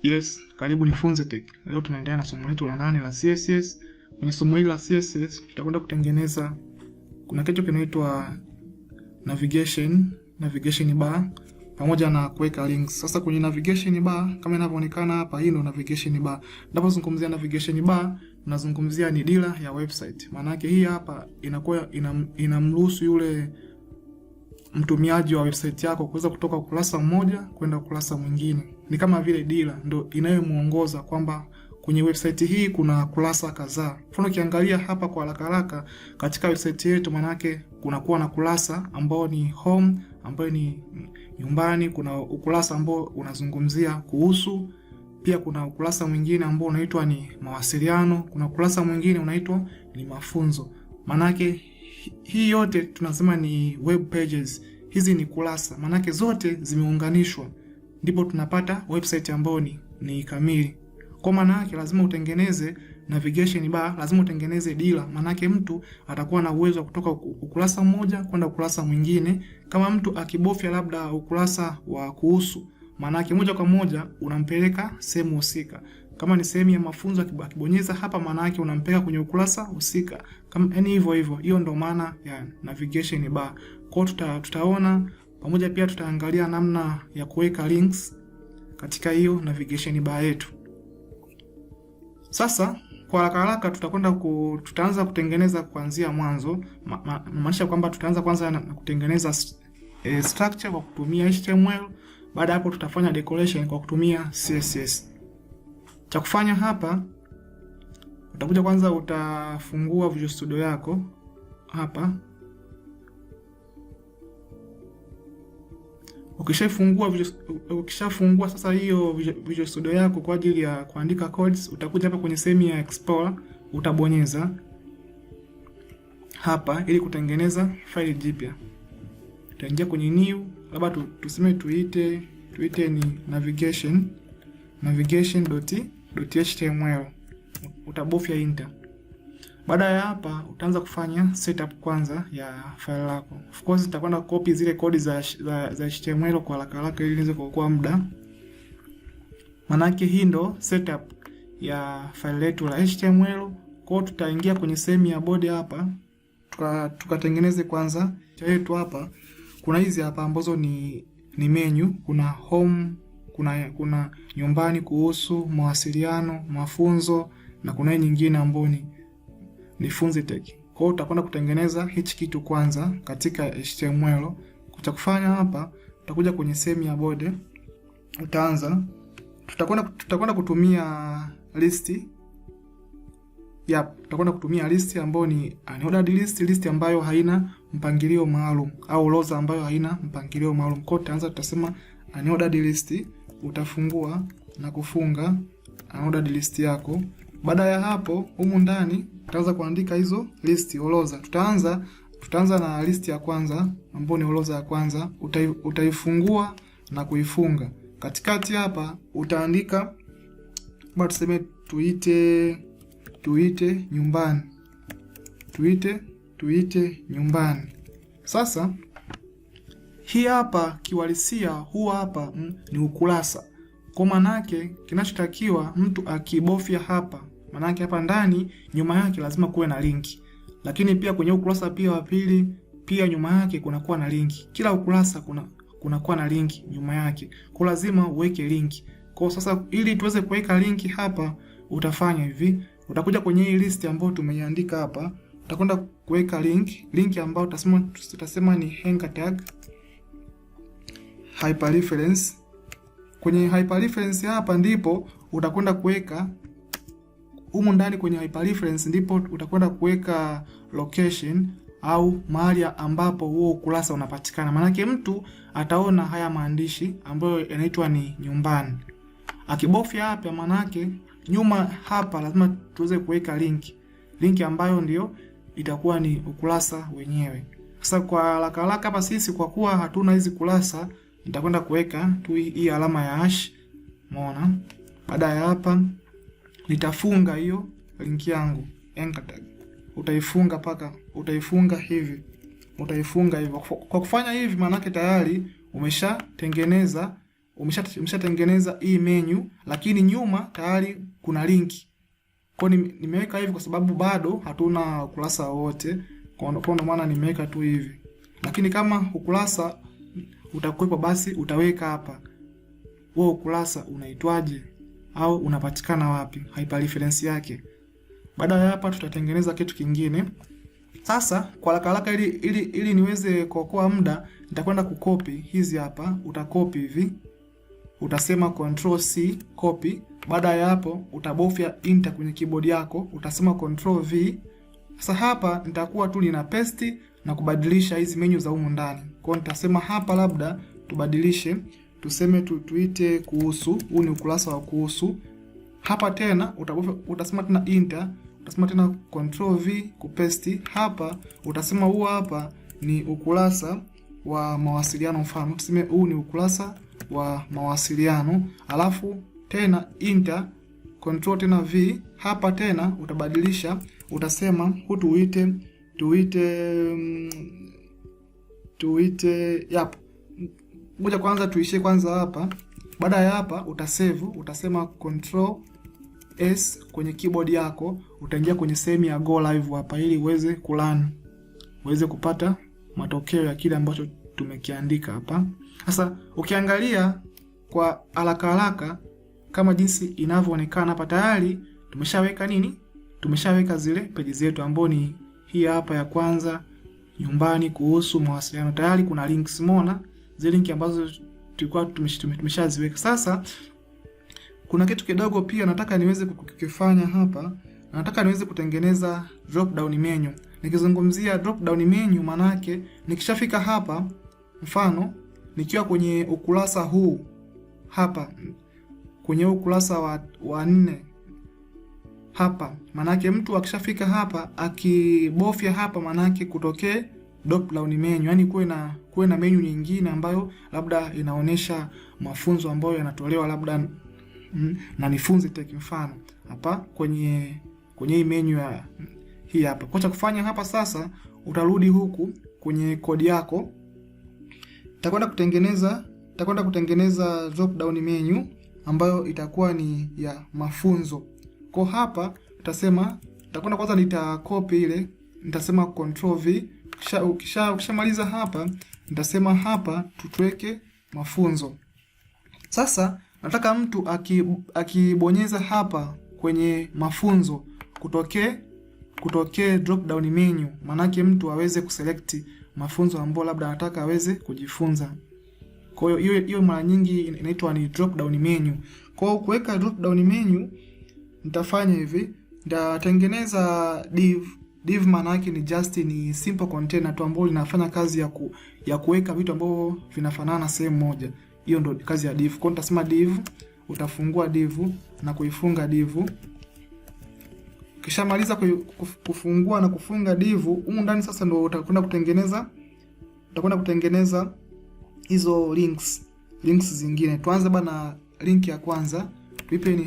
Yes, karibu nifunze Tech. Leo tunaendelea na somo letu la 8 la CSS. Kwenye somo hili la CSS tutakwenda kutengeneza kuna kitu kinaitwa navigation bar pamoja na kuweka links. Sasa kwenye navigation bar kama inavyoonekana hapa, hii ndio navigation bar. Ninapozungumzia navigation bar, nazungumzia ni dira ya website. Maana yake hii hapa inakuwa inamruhusu yule mtumiaji wa website yako kuweza kutoka ukurasa mmoja kwenda ukurasa mwingine. Ni kama vile dira ndio inayomuongoza kwamba kwenye website hii kuna kurasa kadhaa. Mfano ukiangalia hapa kwa haraka haraka katika website yetu, manake kunakuwa na kurasa ambao ni home, ambao ni nyumbani, kuna ukurasa ambao unazungumzia kuhusu, pia kuna ukurasa mwingine ambao unaitwa ni mawasiliano, kuna ukurasa mwingine unaitwa ni mafunzo. Manake hii yote tunasema ni web pages. Hizi ni kurasa, manake zote zimeunganishwa, ndipo tunapata website ambayo ni kamili. Kwa maana yake lazima utengeneze navigation bar, lazima utengeneze dira, manake mtu atakuwa na uwezo wa kutoka ukurasa mmoja kwenda ukurasa mwingine. Kama mtu akibofya labda ukurasa wa kuhusu, manake moja kwa moja unampeleka sehemu husika. Kama ni sehemu ya mafunzo, akibonyeza hapa maana yake unampeleka kwenye ukurasa husika. Kama yani hivyo. Hiyo ndio maana ya navigation bar. Kwa tutaona pamoja, pia tutaangalia namna ya kuweka links katika hiyo navigation bar yetu. Sasa kwa haraka tutaanza kutengeneza kuanzia mwanzo. Maanisha kwamba tutaanza kwanza na kutengeneza structure kwa kutumia HTML. Baada hapo tutafanya decoration kwa kutumia CSS. Cha kufanya hapa, utakuja kwanza utafungua Visual Studio yako hapa. Ukishafungua sasa hiyo Visual Studio yako kwa ajili ya kuandika codes, utakuja hapa kwenye sehemu ya Explorer, utabonyeza hapa ili kutengeneza file jipya. Utaingia kwenye new, labda tuseme tuite ni navigation.html. Utabofya enter. Baada ya hapa utaanza kufanya setup kwanza ya file lako. Of course nitakwenda copy zile kodi za HTML kwa haraka ili niweze kuokoa muda. Manake hii ndo setup ya file letu la HTML. Kwa hiyo tutaingia kwenye sehemu ya body hapa. Tukatengeneze kwanza yetu hapa. Kuna hizi hapa ambazo ni menu, kuna home, kuna nyumbani, kuhusu, mawasiliano, mafunzo, na kuna nyingine ambayo ni funzi tech. Kwa hiyo tutakwenda kutengeneza hichi kitu kwanza katika HTML. Cha kufanya hapa, tutakuja kwenye sehemu ya body. Tutakwenda kutumia list. Tutakwenda kutumia list ambayo ni unordered list ambayo haina mpangilio maalum, au rows ambayo haina mpangilio maalum. Kwa hiyo tutasema unordered list, utafungua na kufunga unordered list yako. Baada ya hapo, humu ndani tutaanza kuandika hizo list, orodha. Tutaanza na list ya kwanza ambayo ni orodha ya kwanza, utaifungua na kuifunga. Katikati hapa utaandika bado tuseme tuite nyumbani. Tuite nyumbani. Sasa hii hapa kiwalisia, huu hapa ni ukurasa. Kwa manake kinachotakiwa mtu akibofya hapa, manake hapa ndani nyuma yake lazima kuwe na linki. Lakini pia kwenye ukurasa pia wa pili pia nyuma yake kunakuwa na linki. Kila ukurasa kunakuwa na linki nyuma yake. Kwa lazima uweke linki. Kwa sasa ili tuweze kuweka linki hapa, utafanya hivi. Utakuja kwenye hii list ambayo tumeiandika hapa, utakwenda kuweka link ambayo tutasema ni anchor tag hyperreference. Kwenye hyperreference hapa ndipo utakwenda kuweka humu ndani. Kwenye hyperreference ndipo utakwenda kuweka location au mahali ambapo huo ukurasa unapatikana. Maana mtu ataona haya maandishi ambayo yanaitwa ni nyumbani. Akibofya hapa, maana nyuma hapa lazima tuweze kuweka link ambayo ndio itakuwa ni ukurasa wenyewe. Sasa kwa haraka hapa sisi kwa kuwa hatuna hizi kurasa, nitakwenda kuweka tu hii alama ya hash. Umeona? Baada ya hapa nitafunga hiyo link yangu anchor tag. Utaifunga hivyo. Kwa kufanya hivi maana tayari umeshatengeneza umeshatengeneza hii menu, lakini nyuma tayari kuna linki. Kwa nimeweka hivi kwa sababu bado hatuna ukurasa wote, kwa ndio maana nimeweka tu hivi. Lakini kama ukurasa utakuwepo, basi utaweka hapa wewe ukurasa unaitwaje au unapatikana wapi, hyperreference yake. Baada ya hapa tutatengeneza kitu kingine. Sasa kwa haraka ili niweze kuokoa muda, nitakwenda kukopi hizi hapa. Utakopi hivi, utasema control C copy. Baada ya hapo utabofya enter kwenye keyboard yako, utasema control V. Sasa hapa nitakuwa tu nina paste na kubadilisha hizi menu za humu ndani. Kwa hiyo nitasema hapa labda tubadilishe, tuseme tuite kuhusu. Huu ni ukurasa wa kuhusu. Hapa tena utabofya, utasema tena enter, utasema tena control V kupaste. Hapa utasema huu hapa ni ukurasa wa mawasiliano, mfano tuseme huu ni ukurasa wa mawasiliano, alafu tena enter, control tena V. Hapa tena utabadilisha, utasema huu tuite yap. Ngoja kwanza tuishie kwanza hapa. Baada ya hapa utasave, utasema control S kwenye keyboard yako, utaingia kwenye sehemu ya go live hapa ili uweze kurun, uweze kupata matokeo ya kile ambacho tumekiandika hapa. Sasa ukiangalia kwa haraka kama jinsi inavyoonekana hapa, tayari tumeshaweka nini? Tumeshaweka zile peji zetu ambapo ni hii hapa ya kwanza, nyumbani, kuhusu, mawasiliano. Tayari kuna links, mona zile link ambazo tulikuwa tumeshaziweka. Sasa kuna kitu kidogo pia nataka niweze kukifanya hapa. Nataka niweze kutengeneza drop down menu. Nikizungumzia drop down menu, maana yake nikishafika hapa, mfano nikiwa kwenye ukurasa huu hapa, kwenye ukurasa wa 4 hapa, maana yake mtu akishafika hapa akibofya hapa, maana yake kutokee drop down menu, yani kuwe na menu nyingine ambayo labda inaonesha mafunzo ambayo yanatolewa labda na Nifunze Tech, mfano hapa kwenye hii menu ya hii hapa. Kwa cha kufanya hapa sasa, utarudi huku kwenye kodi yako, utakwenda kutengeneza drop down menu ambayo itakuwa ni ya mafunzo. Kwa hapa utakwenda kwanza, nitakopi ile, nitasema control V. Ukishamaliza hapa, nitasema hapa tuweke mafunzo. Sasa nataka mtu akibonyeza hapa kwenye mafunzo kutokee drop down menu, manake mtu aweze kuselect mafunzo ambayo labda anataka aweze kujifunza. Kwa hiyo mara nyingi inaitwa ni drop down menu. Kwa hiyo kuweka drop down menu, nitafanya hivi, nitatengeneza div manake ni simple container tu ambayo linafanya kazi ya kuweka vitu ambavyo vinafanana sehemu moja. Hiyo ndio kazi ya div. Kwa nitasema div, utafungua div na kuifunga div. Kisha maliza kufungua na kufunga div, humu ndani sasa ndio utakwenda kutengeneza hizo links zingine. Tuanze bana link ya kwanza, tuipe ni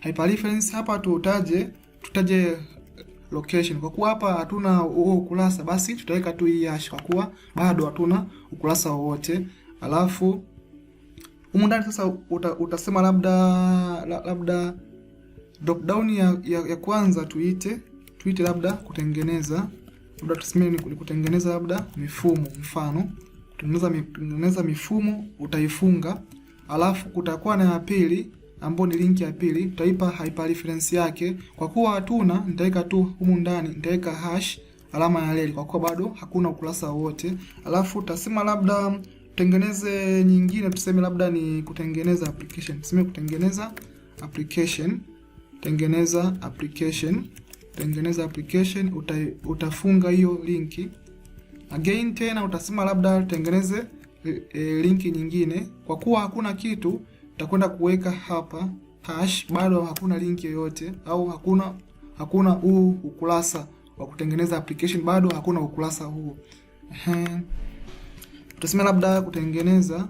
hyperreference. Hapa tutaje location. Kwa kuwa hapa hatuna huo ukurasa, basi tutaweka tu hii hash kwa kuwa bado hatuna ukurasa wowote. Alafu humu ndani sasa utasema labda drop down ya kwanza tuite labda kutengeneza, labda tuseme ni kutengeneza labda mifumo, mfano kutengeneza mifumo, utaifunga. Alafu kutakuwa na ya pili ambayo ni link ya pili, tutaipa hyperreference yake. Kwa kuwa hatuna, nitaweka tu humu ndani, nitaweka hash alama ya leli kwa kuwa bado hakuna ukurasa wote. Alafu utasema labda tengeneze nyingine, tuseme labda ni kutengeneza application. Tuseme kutengeneza application, utafunga hiyo linki. Again tena utasema labda tengeneze linki nyingine. Kwa kuwa hakuna kitu, utakwenda kuweka hapa hash, bado hakuna linki yoyote, au hakuna huu ukurasa wa kutengeneza application, bado hakuna ukurasa huu. Utasema labda kutengeneza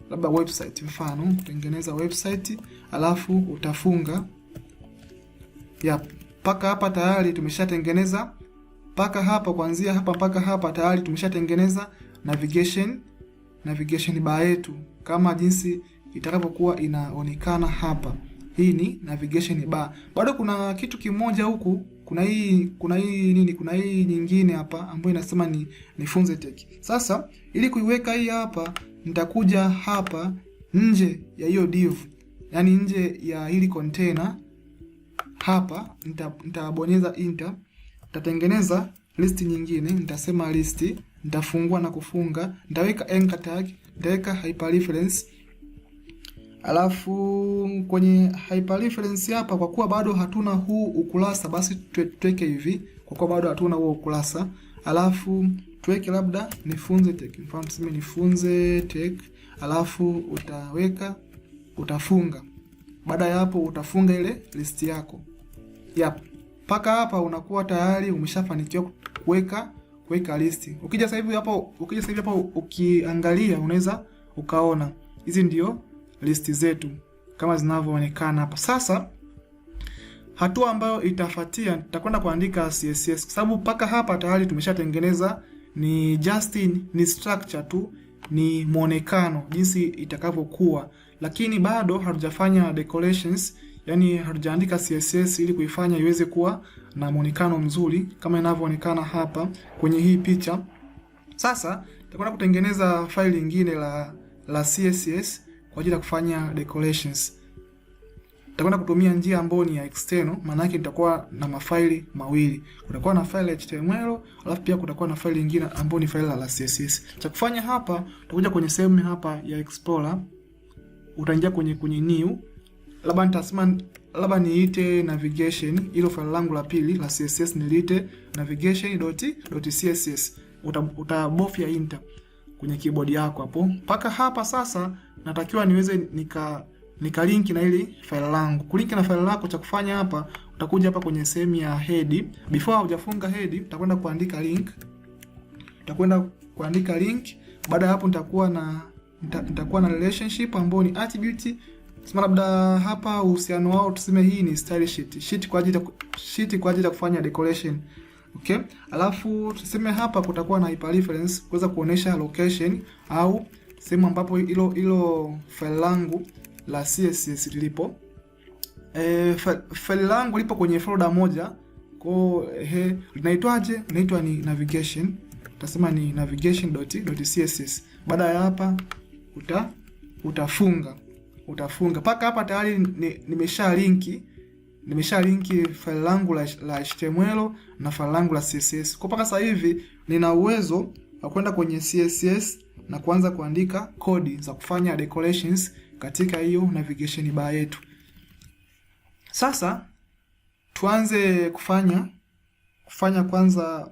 labda website, mfano kutengeneza website, alafu utafunga. Paka hapa tayari tumeshatengeneza, paka hapa kuanzia hapa mpaka hapa tayari tumeshatengeneza navigation bar yetu kama jinsi itakavyokuwa inaonekana hapa. Hii ni navigation bar. Bado kuna kitu kimoja huku, kuna hii nyingine hapa ambayo inasema ni Funze Tech. Sasa ili kuiweka hii hapa, nitakuja hapa nje ya hiyo div, yani nje ya hili container hapa, nitabonyeza enter, nitatengeneza list nyingine, nitasema list, nitafungua na kufunga, nitaweka anchor tag, nitaweka hyperreference. Alafu kwenye hyperreference hapa, kwa kuwa bado hatuna huu ukurasa, basi tuweke hivi, kwa kuwa bado hatuna huo ukurasa. Alafu tuweke labda ni Funze Tech, mfano tuseme ni Funze Tech, alafu utafunga. Baada ya hapo utafunga ile list yako. Paka hapa unakuwa tayari umeshafanikiwa kuweka list. Ukija sasa hivi hapa ukiangalia, unaweza ukaona hizi ndio listi zetu kama zinavyoonekana hapa. Sasa hatua ambayo itafuatia, tutakwenda kuandika CSS kwa sababu paka hapa tayari tumeshatengeneza ni ni structure tu, ni muonekano jinsi itakavyokuwa, lakini bado hatujafanya decorations, yani hatujaandika CSS ili kuifanya iweze kuwa na muonekano mzuri kama inavyoonekana hapa kwenye hii picha. Sasa tutakwenda kutengeneza file nyingine la CSS kwa ajili ya kufanya decorations. Tutakwenda kutumia njia ambayo ni ya external, maana yake nitakuwa na mafaili mawili. Kutakuwa na file HTML, alafu pia kutakuwa na file nyingine ambayo ni file la CSS. Cha kufanya hapa, utakuja kwenye sehemu hapa ya Explorer, utaingia kwenye new, labda nitasema labda niite navigation, hilo file langu la pili la CSS niliite navigation.css. Utabofya enter kwenye keyboard yako hapo. Paka hapa sasa natakiwa niweze nika link na ili file langu. Kulink na file lako, cha kufanya hapa, utakuja hapa kwenye sehemu ya head. Before hujafunga head, utakwenda kuandika link. Baada ya hapo nitakuwa na relationship ambayo ni attribute. Sema labda hapa uhusiano wao tuseme hii ni style sheet kwa ajili ya kufanya decoration. Okay? Alafu tuseme hapa kutakuwa na hyperreference kuweza kuonesha location au sehemu ambapo ilo file langu la CSS lipo. File langu lipo kwenye folder moja. Kwa linaitwaje? Linaitwa ni navigation. Utasema ni navigation.css. Baada ya hapa utafunga. Paka hapa tayari nimesha linki file langu la HTML na file langu la CSS. Kwa paka sasa hivi nina uwezo wa kwenda kwenye CSS na kuanza kuandika kodi za kufanya decorations katika hiyo navigation bar yetu. Sasa tuanze kufanya kwanza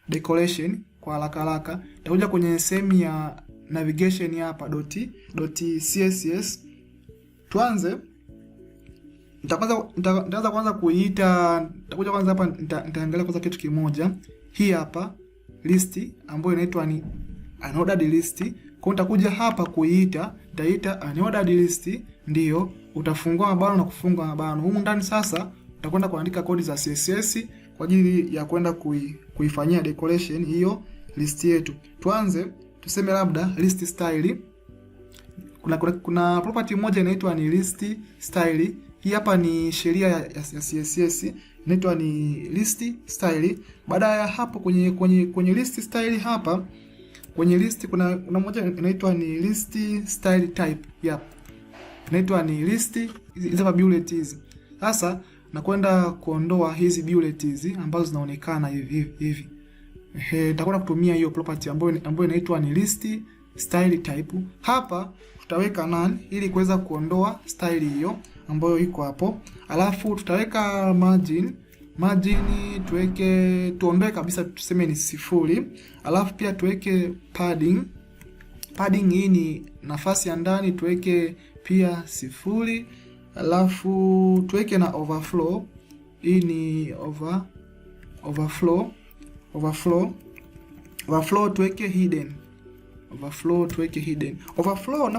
decoration kwa haraka. Nitakuja kwenye sehemu ya navigation hapa .css. Tuanze, nitaanza kwanza kuiita, nitakuja kwanza hapa nitaangalia kwanza kitu kimoja. Hii hapa list ambayo inaitwa ni unordered list. Kwa nitakuja hapa kuiita, nitaita unordered list, ndio utafungua mabano na kufunga mabano. Humu ndani sasa utakwenda kuandika kodi za CSS kwa ajili ya kwenda kuifanyia decoration hiyo list yetu. Tuanze, tuseme labda list style. Kuna property moja inaitwa ni list style. Hii hapa ni sheria ya CSS, inaitwa ni list style. Baada ya hapo kwenye list style hapa, kwenye list kuna moja inaitwa ni list style type. Inaitwa ni list hizi hapa bullets. Sasa nakwenda kuondoa hizi bullets ambazo zinaonekana hivi. Nitakwenda kutumia hiyo property ambayo inaitwa ni list style type. Hapa tutaweka none ili kuweza kuondoa style hiyo ambayo iko hapo. Alafu tutaweka margin tuondoe kabisa, tuseme ni 0. Alafu pia tuweke padding hii ni nafasi ya ndani, tuweke pia 0. Alafu tuweke na overflow, hii ni overflow tuweke hidden. Overflow,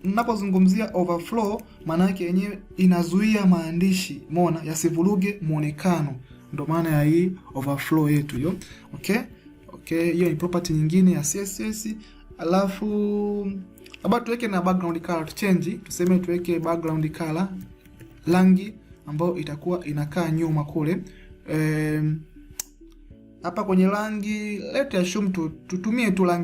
ninapozungumzia overflow, maana yake yenyewe inazuia maandishi, umeona, yasivuruge muonekano. Ndio maana ya hii overflow yetu hiyo. Okay, hiyo ni property nyingine ya CSS. Alafu labda tuweke na background color, tuchange, tuseme tuweke background color rangi ambayo itakuwa inakaa nyuma kule. Hapa kwenye rangi, let's assume tutumie tu rangi